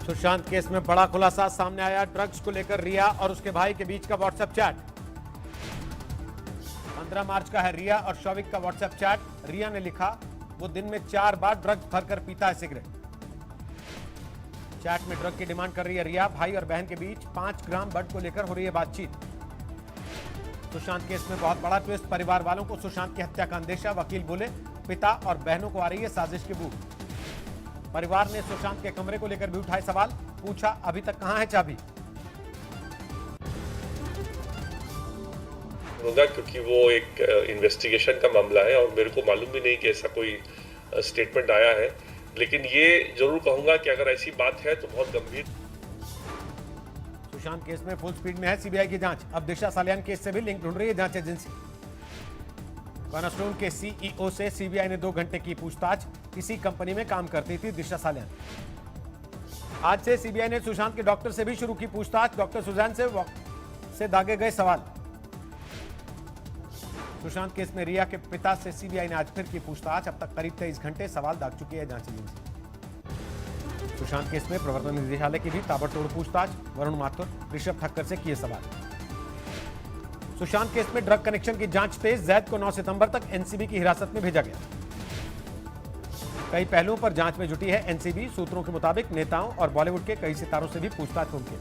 Sushant case में बड़ा खुलासा सामने आया। ड्रग्स को लेकर रिया और उसके भाई के बीच का व्हाट्सएप चैट। 15 मार्च का है रिया और शौविक का व्हाट्सएप चैट। रिया ने लिखा, वो दिन में 4 बार ड्रग्स भरकर पीता है सिगरेट। चैट में ड्रग की डिमांड कर रही है रिया। भाई और बहन के बीच 5 ग्राम बड को लेकर हो रही है बातचीत। सुशांत केस में बहुत बड़ा ट्विस्ट। परिवार वालों को सुशांत की हत्या का अंदेशा। वकील बोले, पिता और बहनों को आ रही है साजिश की बू। परिवार ने सुशांत के कमरे को लेकर भी उठाए सवाल। पूछा, अभी तक कहां है चाबी? क्योंकि वो एक इन्वेस्टिगेशन का मामला है और मेरे को मालूम भी नहीं कि ऐसा कोई स्टेटमेंट आया है, लेकिन ये जरूर कहूंगा कि अगर ऐसी बात है तो बहुत गंभीर। सुशांत केस में फुल स्पीड में है सीबीआई की जांच। अब दिशा सालियान केस से भी लिंक ढूंढ रही है जांच एजेंसी। कॉर्नरस्टोन के सीईओ से सीबीआई ने 2 घंटे की पूछताछ। इसी कंपनी में काम करती थी दिशा सालियान। आज से सीबीआई ने सुशांत के डॉक्टर से भी शुरू की पूछताछ। डॉक्टर सुजैन से दागे गए सवाल। सुशांत केस में रिया के पिता से सीबीआई ने आज फिर की पूछताछ। अब तक करीब 23 घंटे सवाल दाग चुकी है जांच एजेंसी। सुशांत केस में प्रवर्तन निदेशालय की भी ताबड़तोड़ पूछताछ। वरुण माथुर, ऋषभ ठक्कर से किए सवाल। सुशांत केस में ड्रग कनेक्शन की जांच तेज। जैद को 9 सितंबर तक एनसीबी की हिरासत में भेजा गया। कई पहलुओं पर जांच में जुटी है एनसीबी। सूत्रों के मुताबिक नेताओं और बॉलीवुड के कई सितारों से भी पूछताछ मुमकिन।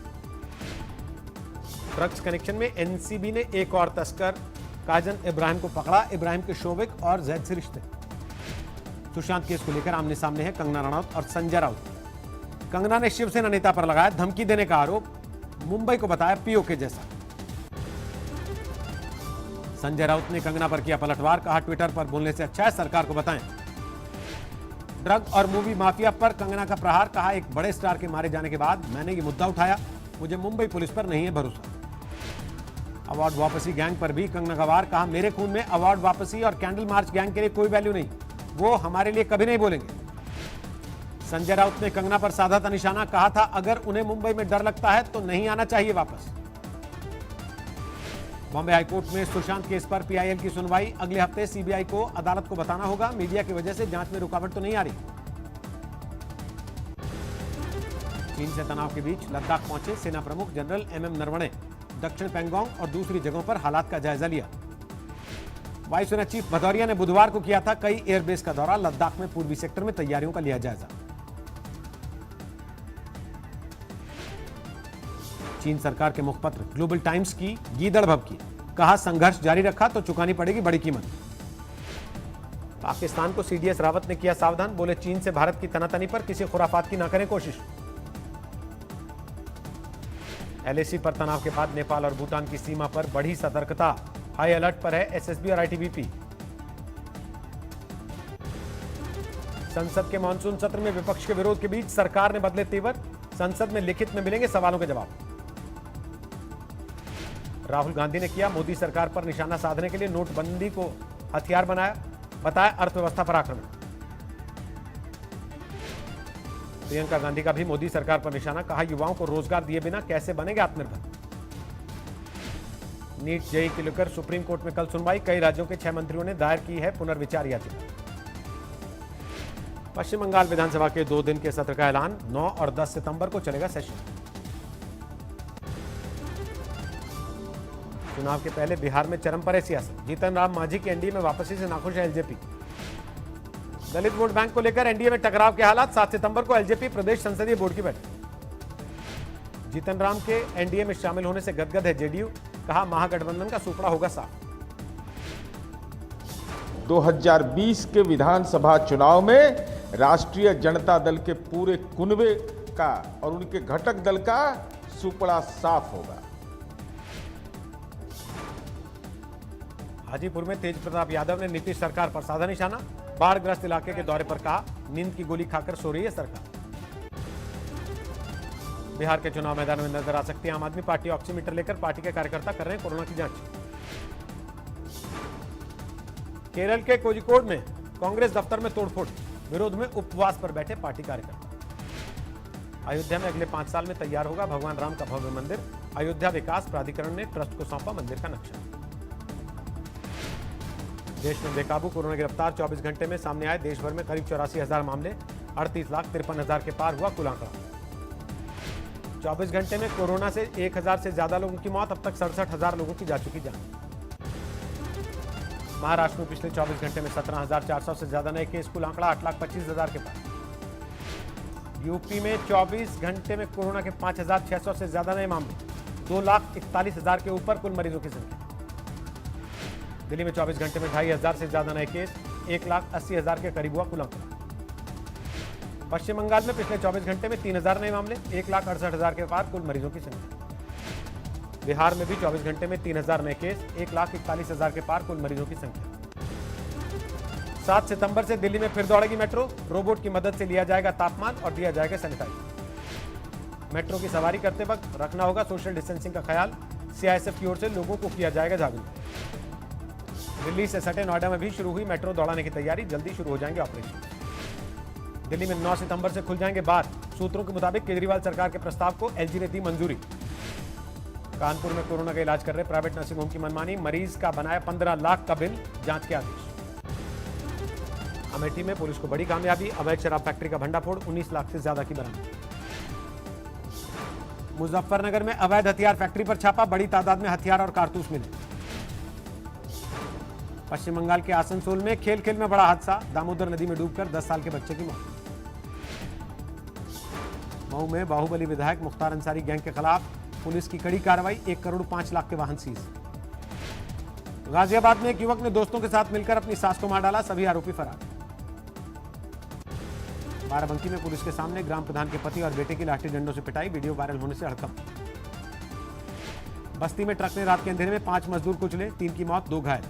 ड्रग्स कनेक्शन में एनसीबी ने एक और तस्कर काजन इब्राहिम को पकड़ा। इब्राहिम के शौविक और जैद से रिश्ते। सुशांत केस को लेकर आमने सामने है कंगना रनौत और संजय राउत। कंगना ने शिवसेना नेता पर लगाया धमकी देने का आरोप। मुंबई को बताया पीओके जैसा। संजय राउत ने कंगना पर किया पलटवार। कहा, ट्विटर पर बोलने से अच्छा है सरकार को बताएं। ड्रग और मूवी माफिया पर कंगना का प्रहार। कहा, एक बड़े स्टार के मारे जाने के बाद मैंने ये मुद्दा उठाया। मुझे मुंबई पुलिस पर नहीं है भरोसा। अवार्ड वापसी गैंग पर भी कंगना का वार। कहा, मेरे खून में अवार्ड वापसी और कैंडल मार्च गैंग के लिए कोई वैल्यू नहीं। वो हमारे लिए कभी नहीं बोलेंगे। संजय राउत ने कंगना पर साधा था निशाना। कहा था, अगर उन्हें मुंबई में डर लगता है तो नहीं आना चाहिए वापस। बॉम्बे हाईकोर्ट में सुशांत केस पर पीआईएल की सुनवाई। अगले हफ्ते सीबीआई को अदालत को बताना होगा। मीडिया की वजह से जांच में रुकावट तो नहीं आ रही। चीन से तनाव के बीच लद्दाख पहुंचे सेना प्रमुख जनरल एमएम नरवणे। दक्षिण पैंगोंग और दूसरी जगहों पर हालात का जायजा लिया। वायुसेना चीफ भदौरिया ने बुधवार को किया था कई एयरबेस का दौरा। लद्दाख में पूर्वी सेक्टर में तैयारियों का लिया जायजा। चीन सरकार के मुखपत्र ग्लोबल टाइम्स की गीदड़ भभकी। कहा, संघर्ष जारी रखा तो चुकानी पड़ेगी बड़ी कीमत। पाकिस्तान को सीडीएस रावत ने किया सावधान। बोले, चीन से भारत की तनातनी पर किसी खुराफात की ना करें कोशिश। एलएसी पर तनाव के बाद नेपाल और भूटान की सीमा पर बढ़ी सतर्कता। हाई अलर्ट पर है एसएसबी और आईटीबीपी। संसद के मानसून सत्र में विपक्ष के विरोध के बीच सरकार ने बदले तेवर। संसद में लिखित में मिलेंगे सवालों के जवाब। राहुल गांधी ने किया मोदी सरकार पर निशाना साधने के लिए नोटबंदी को हथियार बनाया। बताया, अर्थव्यवस्था पर आक्रमण। प्रियंका गांधी का भी मोदी सरकार पर निशाना। कहा, युवाओं को रोजगार दिए बिना कैसे बनेंगे आत्मनिर्भर। नीट जेईई को लेकर सुप्रीम कोर्ट में कल सुनवाई। कई राज्यों के 6 मंत्रियों ने दायर की है पुनर्विचार याचिका। पश्चिम बंगाल विधानसभा के 2 दिन के सत्र का ऐलान। 9 और 10 सितंबर को चलेगा सेशन। चुनाव के पहले बिहार में चरम पर है सियासत। जीतन राम मांझी की एनडीए में वापसी से नाखुश है एलजेपी। दलित वोट बैंक को लेकर एनडीए में टकराव के हालात। 7 सितंबर को एलजेपी प्रदेश संसदीय बोर्ड की बैठक। जीतन राम के एनडीए में शामिल होने से गदगद है जेडीयू। कहा, महागठबंधन का सुपड़ा होगा साफ। 2020 के विधानसभा चुनाव में राष्ट्रीय जनता दल के पूरे कुनबे का और उनके घटक दल का सुपड़ा साफ होगा। हाजीपुर में तेज प्रताप यादव ने नीतीश सरकार पर साधा निशाना। बाढ़ग्रस्त इलाके के दौरे पर कहा, नींद की गोली खाकर सो रही है सरकार। बिहार के चुनाव मैदान में नजर आ सकती है आम आदमी पार्टी। ऑक्सीमीटर लेकर पार्टी के कार्यकर्ता कर रहे हैं कोरोना की जांच। केरल के कोझिकोड में कांग्रेस दफ्तर में तोड़फोड़। विरोध में उपवास पर बैठे पार्टी कार्यकर्ता। अयोध्या में अगले 5 साल में तैयार होगा भगवान राम का भव्य मंदिर। अयोध्या विकास प्राधिकरण ने ट्रस्ट को सौंपा मंदिर का नक्शा। देश में बेकाबू कोरोना गिरफ्तार। 24 घंटे में सामने आए देश भर में करीब 84,000 मामले। 38,53,000 के पार हुआ कुल आंकड़ा। 24 घंटे में कोरोना से 1000 से ज्यादा लोगों की मौत, अब तक 67,000 लोगों की जा चुकी जान। महाराष्ट्र में पिछले 24 घंटे में 17,400 से ज्यादा नए केस, कुल आंकड़ा 8,25,000 के पास। यूपी में 24 घंटे में कोरोना के 5,600 से ज्यादा नए मामले, 2,41,000 के ऊपर कुल मरीजों की संख्या। दिल्ली में 24 घंटे में 2,500 से ज्यादा नए केस, 1,80,000 के करीब हुआ कुल आंकड़ा। पश्चिम बंगाल में पिछले 24 घंटे में 3,000 नए मामले, 1,68,000 के पार कुल मरीजों की संख्या। बिहार में भी 24 घंटे में 3,000 नए केस, 1,41,000 के पार कुल मरीजों की संख्या। 7 सितंबर से दिल्ली में फिर दौड़ेगी मेट्रो, रोबोट की मदद से लिया जाएगा तापमान और दिया जाएगा सैनिटाइजर। मेट्रो की सवारी करते वक्त रखना होगा सोशल डिस्टेंसिंग का ख्याल, सीआईएसएफ की ओर से लोगों को किया जाएगा जागरूक। दिल्ली से सटे नोएडा में भी शुरू हुई मेट्रो दौड़ाने की तैयारी, जल्दी शुरू हो जाएंगे ऑपरेशन। दिल्ली में 9 सितंबर से खुल जाएंगे बार, सूत्रों के मुताबिक केजरीवाल सरकार के प्रस्ताव को एलजी ने दी मंजूरी। कानपुर में कोरोना का इलाज कर रहे प्राइवेट नर्सिंग होम की मनमानी, मरीज का बनाया 15 लाख का बिल, जांच के आदेश। अमेठी में पुलिस को बड़ी कामयाबी, अवैध शराब फैक्ट्री का भंडाफोड़, 19 लाख से ज्यादा की बरामद। मुजफ्फरनगर में अवैध हथियार फैक्ट्री पर छापा, बड़ी तादाद में हथियार और कारतूस मिले। पश्चिम बंगाल के आसनसोल में खेल खेल में बड़ा हादसा, दामोदर नदी में डूबकर 10 साल के बच्चे की मौत। मऊ में बाहुबली विधायक मुख्तार अंसारी गैंग के खिलाफ पुलिस की कड़ी कार्रवाई, 1 करोड़ 5 लाख के वाहन सीज। गाजियाबाद में एक युवक ने दोस्तों के साथ मिलकर अपनी सास को मार डाला, सभी आरोपी फरार। बाराबंकी में पुलिस के सामने ग्राम प्रधान के पति और बेटे की लाठी डंडों से पिटाई, वीडियो वायरल होने से हड़कंप। बस्ती में ट्रक ने रात के अंधेरे में 5 मजदूर कुचले, 3 की मौत, 2 घायल।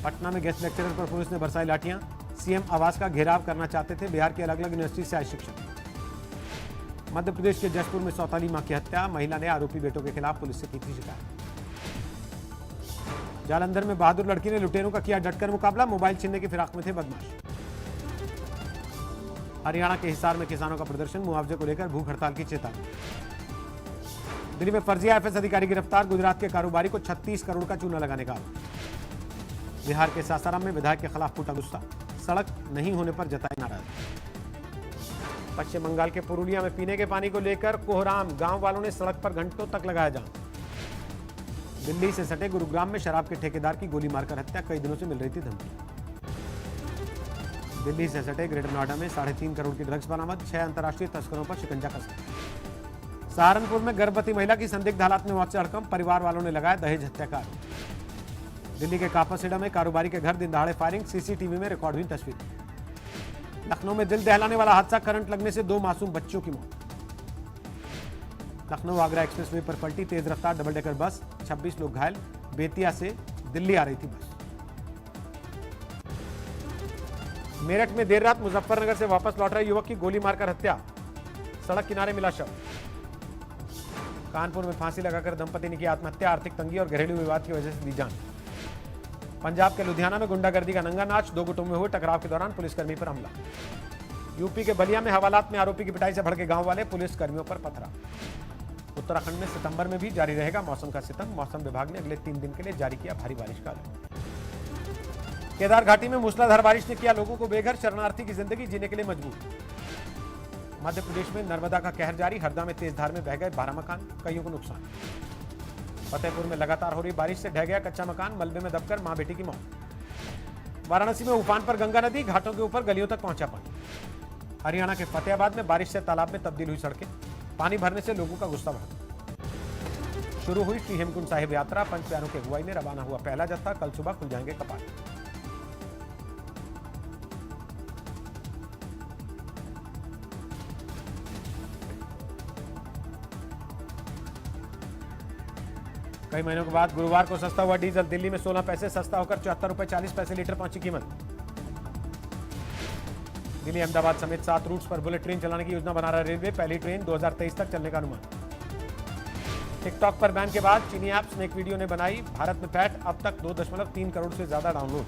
पटना में गेस्ट लेक्चरर पर पुलिस ने बरसाई लाठियां, सीएम आवास का घेराव करना चाहते थे बिहार की अलग अलग यूनिवर्सिटी से आए शिक्षक। मध्य प्रदेश के जशपुर में सौताली मां की हत्या, महिला ने आरोपी बेटों के खिलाफ पुलिस से की थी शिकायत। जालंधर में बहादुर लड़की ने लुटेरों का किया डटकर मुकाबला, मोबाइल छीनने की फिराक में थे बदमाश। हरियाणा के हिसार में किसानों का प्रदर्शन, मुआवजे को लेकर भूख हड़ताल की चेतावनी। दिल्ली में फर्जी आईएफएस अधिकारी गिरफ्तार, गुजरात के कारोबारी को 36 करोड़ का चूना लगाने का आरोप। बिहार के सासाराम में विधायक के खिलाफ फूटा गुस्सा, सड़क नहीं होने पर जताई नाराजगी। पश्चिम बंगाल के पुरुलिया में पीने के पानी को लेकर कोहराम, गांव वालों ने सड़क पर घंटों तक लगाया जाम। दिल्ली से सटे गुरुग्राम में शराब के ठेकेदार की गोली मारकर हत्या, कई दिनों से मिल रही थी धमकी। दिल्ली से सटे ग्रेटर नोएडा में 3.5 करोड़ की ड्रग्स बरामद, 6 अंतर्राष्ट्रीय तस्करों पर शिकंजा कसा। सहारनपुर में गर्भवती महिला की संदिग्ध हालात में मौत से हड़कंप, परिवार वालों ने लगाया दहेज हत्या का आरोप। दिल्ली के कापासेडा में कारोबारी के घर दिन दहाड़े फायरिंग, सीसीटीवी में रिकॉर्ड हुई तस्वीर। लखनऊ में दिल दहलाने वाला हादसा, करंट लगने से 2 मासूम बच्चों की मौत। लखनऊ आगरा एक्सप्रेसवे पर पलटी तेज रफ्तार डबल डेकर बस, 26 लोग घायल, बेतिया से दिल्ली आ रही थी बस। मेरठ में देर रात मुजफ्फरनगर से वापस लौट रहे युवक की गोली मारकर हत्या, सड़क किनारे मिला शव। कानपुर में फांसी लगाकर दंपति ने की आत्महत्या, आर्थिक तंगी और घरेलू विवाद की वजह से दी जान। पंजाब के लुधियाना में गुंडागर्दी का नंगा नाच, 2 गुटों में हुए टकराव के दौरान पुलिसकर्मी पर हमला। यूपी के बलिया में हवालात में आरोपी की पिटाई से भड़के गांव वाले, पुलिसकर्मियों पर पथराव। उत्तराखंड में सितंबर में भी जारी रहेगा मौसम का सितम, मौसम विभाग ने अगले 3 दिन के लिए जारी किया भारी बारिश का अलर्ट। केदार घाटी में मूसलाधार बारिश ने किया लोगों को बेघर, शरणार्थी की जिंदगी जीने के लिए मजबूर। मध्य प्रदेश में नर्मदा का कहर जारी, हरदा में तेज धार में बह गए 12 मकान, कईयों को नुकसान। फतेहपुर में लगातार हो रही बारिश से ढह गया कच्चा मकान, मलबे में दबकर मां बेटी की मौत। वाराणसी में उफान पर गंगा नदी, घाटों के ऊपर गलियों तक पहुंचा पानी। हरियाणा के फतेहाबाद में बारिश से तालाब में तब्दील हुई सड़कें, पानी भरने से लोगों का गुस्सा बढ़ा। शुरू हुई श्री हेमकुंड साहिब यात्रा, पंच प्यारों की अगुवाई में रवाना हुआ पहला जत्था, कल सुबह खुल जाएंगे कपाट। कई महीनों के बाद गुरुवार को सस्ता हुआ डीजल, दिल्ली में 16 पैसे सस्ता होकर 74 रुपए 40 पैसे लीटर पहुंची कीमत। दिल्ली अहमदाबाद समेत 7 रूट्स पर बुलेट ट्रेन चलाने की योजना बना रहा रेलवे, पहली ट्रेन 2023 तक चलने का अनुमान। टिकटॉक पर बैन के बाद चीनी ऐप स्नेक वीडियो ने बनाई भारत में पैठ, अब तक 2.3 करोड़ से ज्यादा डाउनलोड।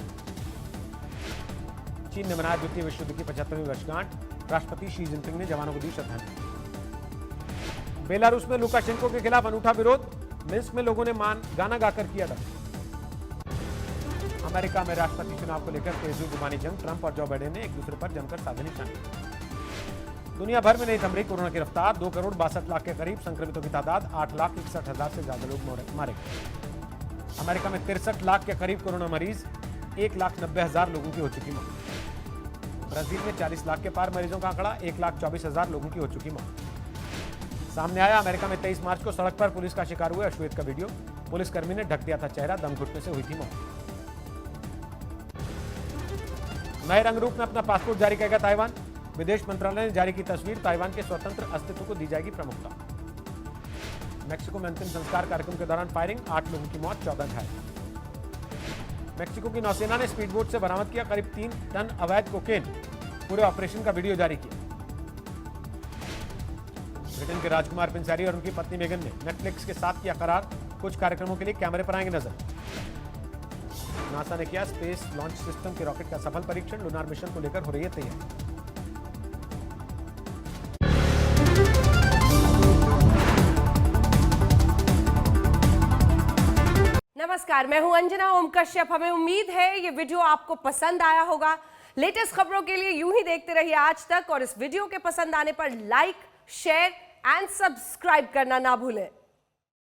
चीन ने मनाया द्वितीय विश्व युद्ध की 75वीं वर्षगांठ, राष्ट्रपति शी जिनपिंग ने जवानों को दी श्रद्धांजलि। बेलारूस में लुकाशेंको के खिलाफ अनूठा विरोध, मिन्स्क में लोगों ने गाना गाकर किया था। अमेरिका में राष्ट्रपति चुनाव को लेकर तेज हुई जुबानी जंग, ट्रंप और जो बाइडेन ने एक दूसरे पर जमकर साधे निशाने। दुनिया भर में नहीं थम रही कोरोना की रफ्तार। 2 करोड़ 62 लाख के करीब संक्रमितों की तादाद, 8,61,000 से ज्यादा लोग मारे गए। अमेरिका में 63 लाख के करीब कोरोना मरीज, 1,90,000 लोगों की हो चुकी मौत। ब्राजील में 40 लाख के पार मरीजों का आंकड़ा, 1,24,000 लोगों की हो चुकी मौत। सामने आया अमेरिका में 23 मार्च को सड़क पर पुलिस का शिकार हुए अश्वेत का वीडियो। पुलिसकर्मी ने ढक दिया था चेहरा, दम घुटने से हुई थी मौत। नए रंग रूप में अपना पासपोर्ट जारी करेगा ताइवान। विदेश मंत्रालय ने जारी की तस्वीर, ताइवान के स्वतंत्र अस्तित्व को दी जाएगी प्रमुखता। मेक्सिको में अंतिम संस्कार कार्यक्रम के दौरान फायरिंग, 8 लोगों की मौत, 14 घायल। मेक्सिको की नौसेना ने स्पीड बोट से बरामद किया करीब 3 टन अवैध कोकेन। पूरे ऑपरेशन का वीडियो जारी किया। ब्रिटेन के राजकुमार प्रिंस हैरी और उनकी पत्नी मेगन ने नेटफ्लिक्स के साथ किया करार, कुछ कार्यक्रमों के लिए कैमरे पर आएंगे नजर। नासा ने किया स्पेस लॉन्च सिस्टम के रॉकेट का सफल परीक्षण, लूनार मिशन को लेकर हो रही है तैयारी। नमस्कार, मैं हूं अंजना ओम कश्यप। हमें उम्मीद है ये वीडियो आपको पसंद आया होगा। लेटेस्ट खबरों के लिए यूं ही देखते रहिए आज तक, और इस वीडियो के पसंद आने पर लाइक, शेयर एंड सब्सक्राइब करना ना भूलें।